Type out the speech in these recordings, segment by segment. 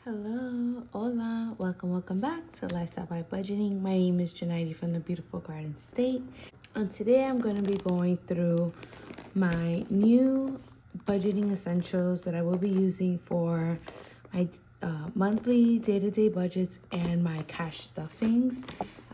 Hello, hola, welcome back to Lifestyle by Budgeting. My name is Janaidi from the beautiful Garden State, and today I'm going to be going through my new budgeting essentials that I will be using for my monthly day-to-day budgets and my cash stuffings.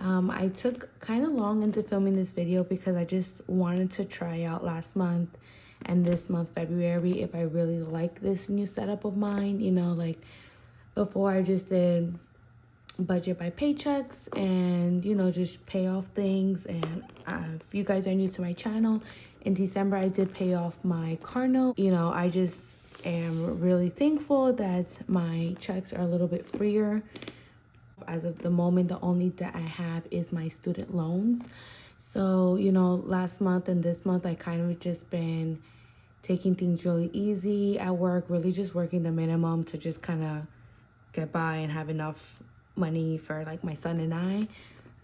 I took kind of long into filming this video because I just wanted to try out last month and this month, February, if I really like this new setup of mine. Before I just did budget by paychecks and, just pay off things. And if you guys are new to my channel, in December, I did pay off my car note. I just am really thankful that my checks are a little bit freer. As of the moment, the only debt I have is my student loans. So, last month and this month, I kind of just been taking things really easy at work, really just working the minimum to just kind of get by and have enough money for like my son and I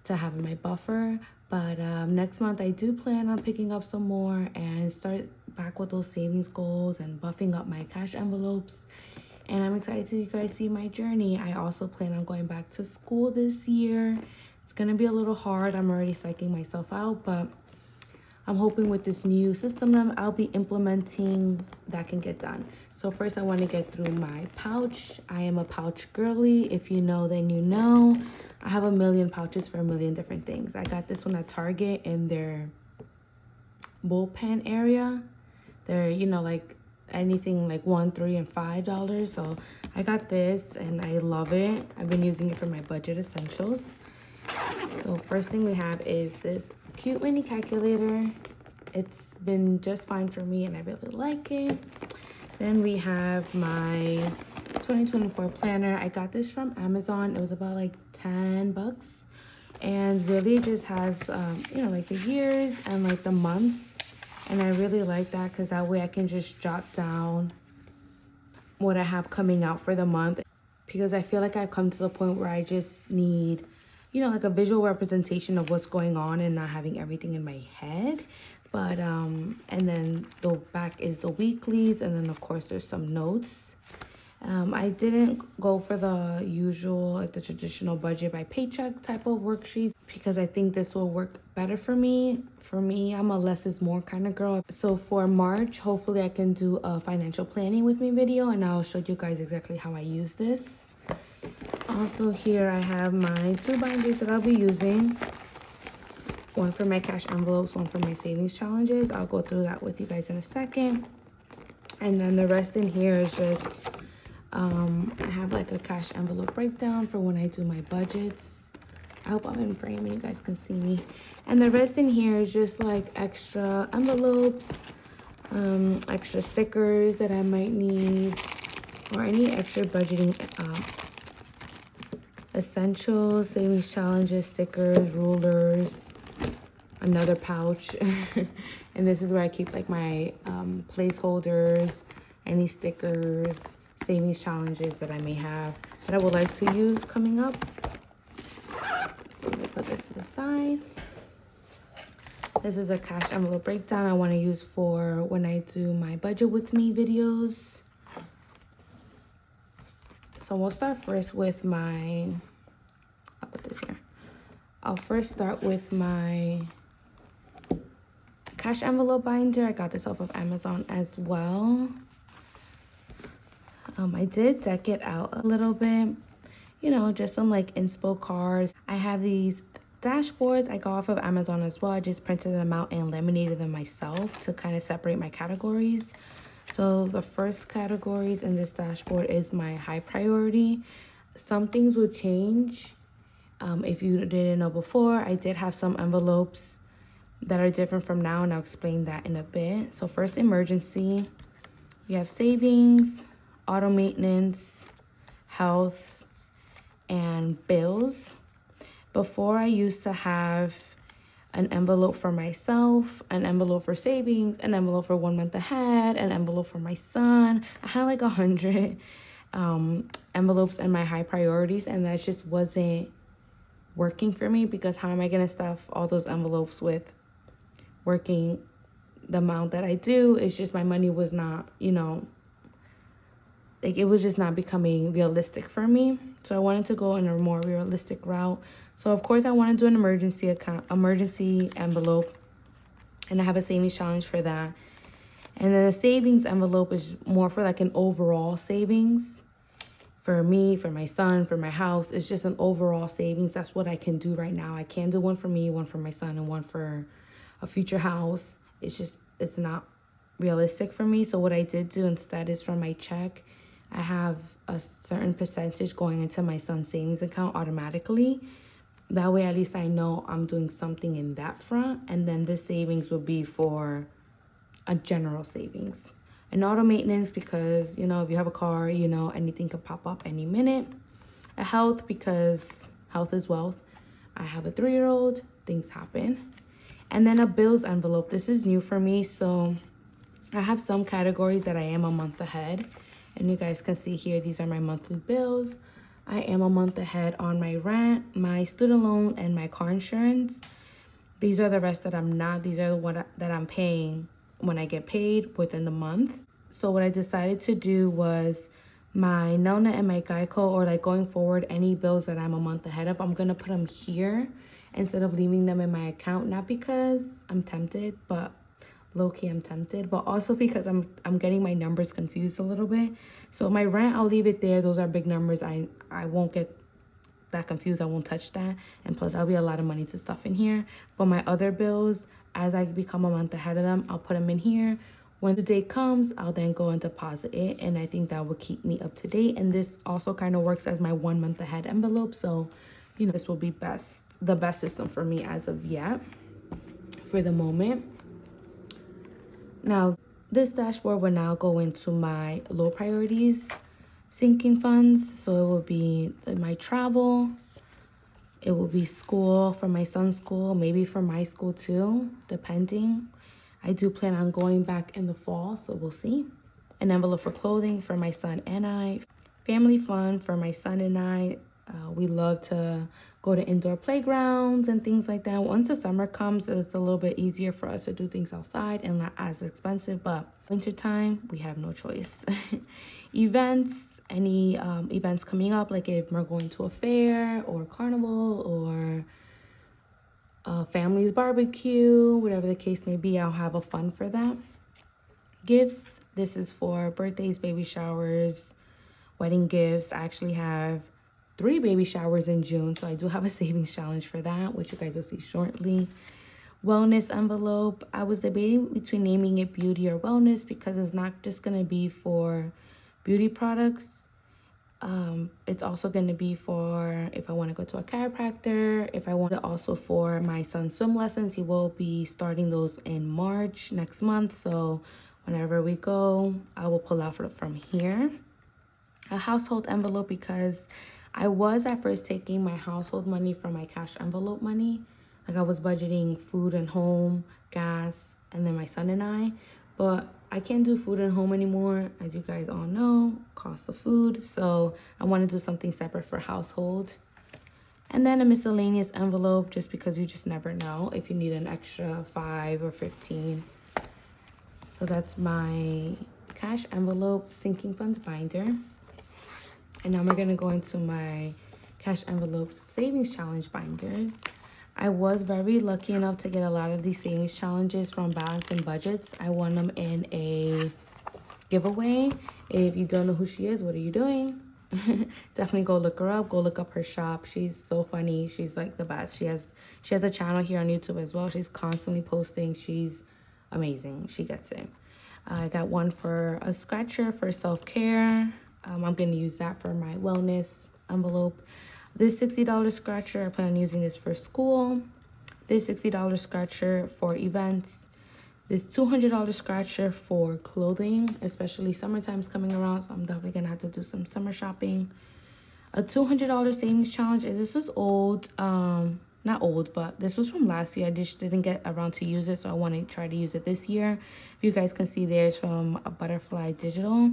to have in my buffer. But next month I do plan on picking up some more and start back with those savings goals and buffing up my cash envelopes. And I'm excited to you guys see my journey. I also plan on going back to school this year. It's gonna be a little hard. I'm already psyching myself out, but I'm hoping with this new system that I'll be implementing that can get done. So first I want to get through my pouch. I am a pouch girly. If you know, then you know. I have a million pouches for a million different things. I got this one at Target in their bullpen area. They're, like anything like $1, $3, and $5. So I got this and I love it. I've been using it for my budget essentials. So first thing we have is this cute mini calculator. It's been just fine for me and I really like it. Then we have my 2024 planner. I got this from Amazon. It was about like $10 and really just has like the years and like the months, and I really like that because that way I can just jot down what I have coming out for the month, because I feel like I've come to the point where I just need like a visual representation of what's going on and not having everything in my head. But and then the back is the weeklies, and then of course there's some notes. I didn't go for the usual, like the traditional budget by paycheck type of worksheets because I think this will work better for me. I'm a less is more kind of girl. So for March, hopefully I can do a financial planning with me video, and I'll show you guys exactly how I use this. Also here I have my 2 binders that I'll be using. One for my cash envelopes, one for my savings challenges. I'll go through that with you guys in a second. And then the rest in here is just, I have like a cash envelope breakdown for when I do my budgets. I hope I'm in frame and you guys can see me. And the rest in here is just like extra envelopes, extra stickers that I might need, or any extra budgeting essentials, savings challenges, stickers, rulers, another pouch. And this is where I keep like my placeholders, any stickers, savings challenges that I may have that I would like to use coming up. So I'm gonna put this to the side. This is a cash envelope breakdown I want to use for when I do my budget with me videos. So we'll start first with my, I'll put this here. I'll first start with my cash envelope binder. I got this off of Amazon as well. I did deck it out a little bit, just some like inspo cards. I have these dashboards I got off of Amazon as well. I just printed them out and laminated them myself to kind of separate my categories. So the first categories in this dashboard is my high priority. Some things will change. If you didn't know before, I did have some envelopes that are different from now, and I'll explain that in a bit. So first, emergency. We have savings, auto maintenance, health, and bills. Before, I used to have an envelope for myself, an envelope for savings, an envelope for 1 month ahead, an envelope for my son. I had like 100 envelopes in my high priorities, and that just wasn't working for me, because how am I gonna stuff all those envelopes with working the amount that I do? It's just my money was not, like it was just not becoming realistic for me. So I wanted to go in a more realistic route. So of course I want to do an emergency envelope, and I have a savings challenge for that. And then the savings envelope is more for like an overall savings for me, for my son, for my house. It's just an overall savings. That's what I can do right now. I can do one for me, one for my son, and one for a future house. It's not realistic for me. So what I did do instead is from my check, I have a certain percentage going into my son's savings account automatically. That way, at least I know I'm doing something in that front. And then this savings will be for a general savings. And auto maintenance because, you know, if you have a car, you know, anything could pop up any minute. A health because health is wealth. I have a 3-year-old, things happen. And then a bills envelope. This is new for me. So I have some categories that I am a month ahead. And you guys can see here, these are my monthly bills. I am a month ahead on my rent, my student loan, and my car insurance. These are the rest that I'm not. These are what that I'm paying when I get paid within the month. So what I decided to do was my Nona and my Geico, or like going forward, any bills that I'm a month ahead of, I'm going to put them here instead of leaving them in my account. Not because I'm tempted, but low-key I'm tempted, but also because I'm getting my numbers confused a little bit. So my rent, I'll leave it there. Those are big numbers. I won't get that confused. I won't touch that. And plus, that'll be a lot of money to stuff in here. But my other bills, as I become a month ahead of them, I'll put them in here. When the date comes, I'll then go and deposit it. And I think that will keep me up to date. And this also kind of works as my 1 month ahead envelope. So, you know, this will be the best system for me as of yet, for the moment. Now, this dashboard will now go into my low priorities sinking funds. So it will be my travel. It will be school, for my son's school, maybe for my school too, depending. I do plan on going back in the fall, so we'll see. An envelope for clothing for my son and I. Family fun for my son and I. We love to go to indoor playgrounds and things like that. Once the summer comes, it's a little bit easier for us to do things outside and not as expensive, but wintertime, we have no choice. Events, any events coming up, like if we're going to a fair or carnival or a family's barbecue, whatever the case may be, I'll have a fund for that. Gifts, this is for birthdays, baby showers, wedding gifts. I actually have 3 baby showers in June, so I do have a savings challenge for that, which you guys will see shortly. Wellness envelope, I was debating between naming it beauty or wellness because it's not just going to be for beauty products. It's also going to be for if I want to go to a chiropractor, if I want to also for my son's swim lessons. He will be starting those in March next month, so whenever we go, I will pull out from here. A household envelope because I was at first taking my household money from my cash envelope money. Like I was budgeting food and home, gas, and then my son and I. But I can't do food and home anymore. As you guys all know, cost of food. So I want to do something separate for household. And then a miscellaneous envelope, just because you just never know if you need an extra 5 or 15. So that's my cash envelope sinking funds binder. And now we're going to go into my cash envelope savings challenge binders. I was very lucky enough to get a lot of these savings challenges from Balance and Budgets. I won them in a giveaway. If you don't know who she is, what are you doing? Definitely go look her up. Go look up her shop. She's so funny. She's like the best. She has a channel here on YouTube as well. She's constantly posting. She's amazing. She gets it. I got one for a scratcher for self-care. I'm going to use that for my wellness envelope. This $60 scratcher, I plan on using this for school. This $60 scratcher for events. This $200 scratcher for clothing, especially summertime's coming around, so I'm definitely going to have to do some summer shopping. A $200 savings challenge. This is old, not old, but this was from last year. I just didn't get around to use it, so I want to try to use it this year. If you guys can see, there's from a Butterfly Digital.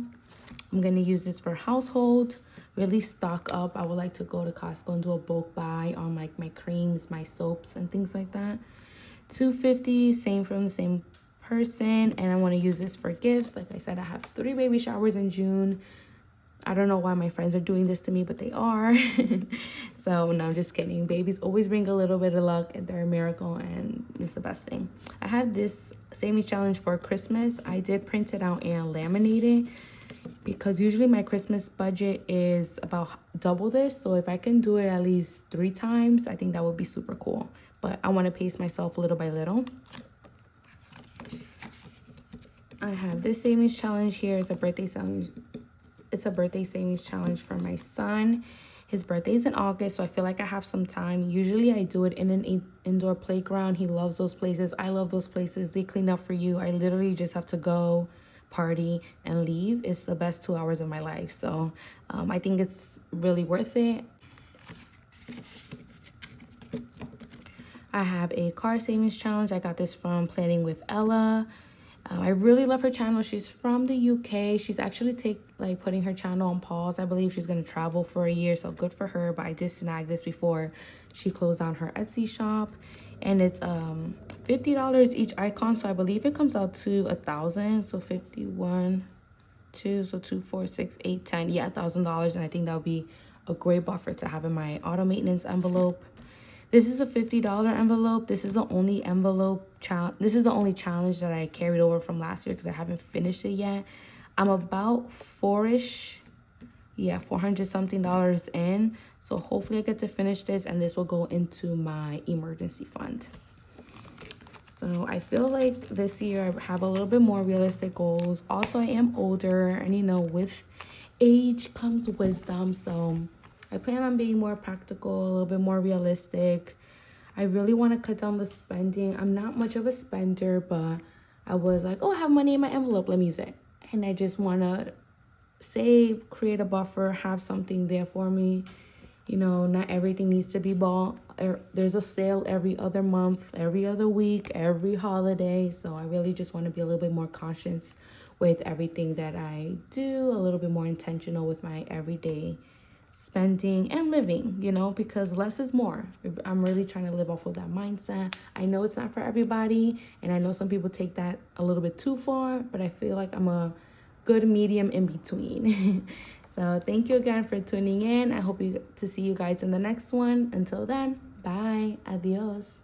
I'm going to use this for household, really stock up. I would like to go to Costco and do a bulk buy on like my creams, my soaps, and things like that. $250, same from the same person. And I want to use this for gifts. Like I said, I have 3 baby showers in June. I don't know why my friends are doing this to me, but they are. So no, I'm just kidding. Babies always bring a little bit of luck, and they're a miracle, and it's the best thing. I have this savings challenge for Christmas. I did print it out and laminate it because usually my Christmas budget is about double this. So if I can do it at least 3 times, I think that would be super cool. But I want to pace myself little by little. I have this savings challenge here. It's a birthday challenge. It's a birthday savings challenge for my son. His birthday is in August, so I feel like I have some time. Usually I do it in an indoor playground. He loves those places. I love those places. They clean up for you. I literally just have to go, party, and leave. It's the best 2 hours of my life. So I think it's really worth it. I have a car savings challenge. I got this from Planning with Ella. I really love her channel. She's from the UK. She's actually putting her channel on pause. I believe she's going to travel for a year, so good for her. But I did snag this before she closed down her Etsy shop. And it's $50 each icon, so I believe it comes out to 1,000. So 51, 2, so 2, 4, 6, 8, 10. Yeah, $1,000. And I think that would be a great buffer to have in my auto maintenance envelope. This is a $50 envelope. This is the only This is the only challenge that I carried over from last year because I haven't finished it yet. I'm about $400 something in. So hopefully I get to finish this, and this will go into my emergency fund. So I feel like this year I have a little bit more realistic goals. Also, I am older, and with age comes wisdom. So I plan on being more practical, a little bit more realistic. I really want to cut down the spending. I'm not much of a spender, but I was like, oh, I have money in my envelope. Let me use it. And I just want to save, create a buffer, have something there for me. Not everything needs to be bought. There's a sale every other month, every other week, every holiday. So I really just want to be a little bit more conscious with everything that I do, a little bit more intentional with my everyday spending and living, because less is more. I'm really trying to live off of that mindset. I know it's not for everybody, and I know some people take that a little bit too far, but I feel like I'm a good medium in between. So thank you again for tuning in. I hope to see you guys in the next one. Until then, bye. Adios.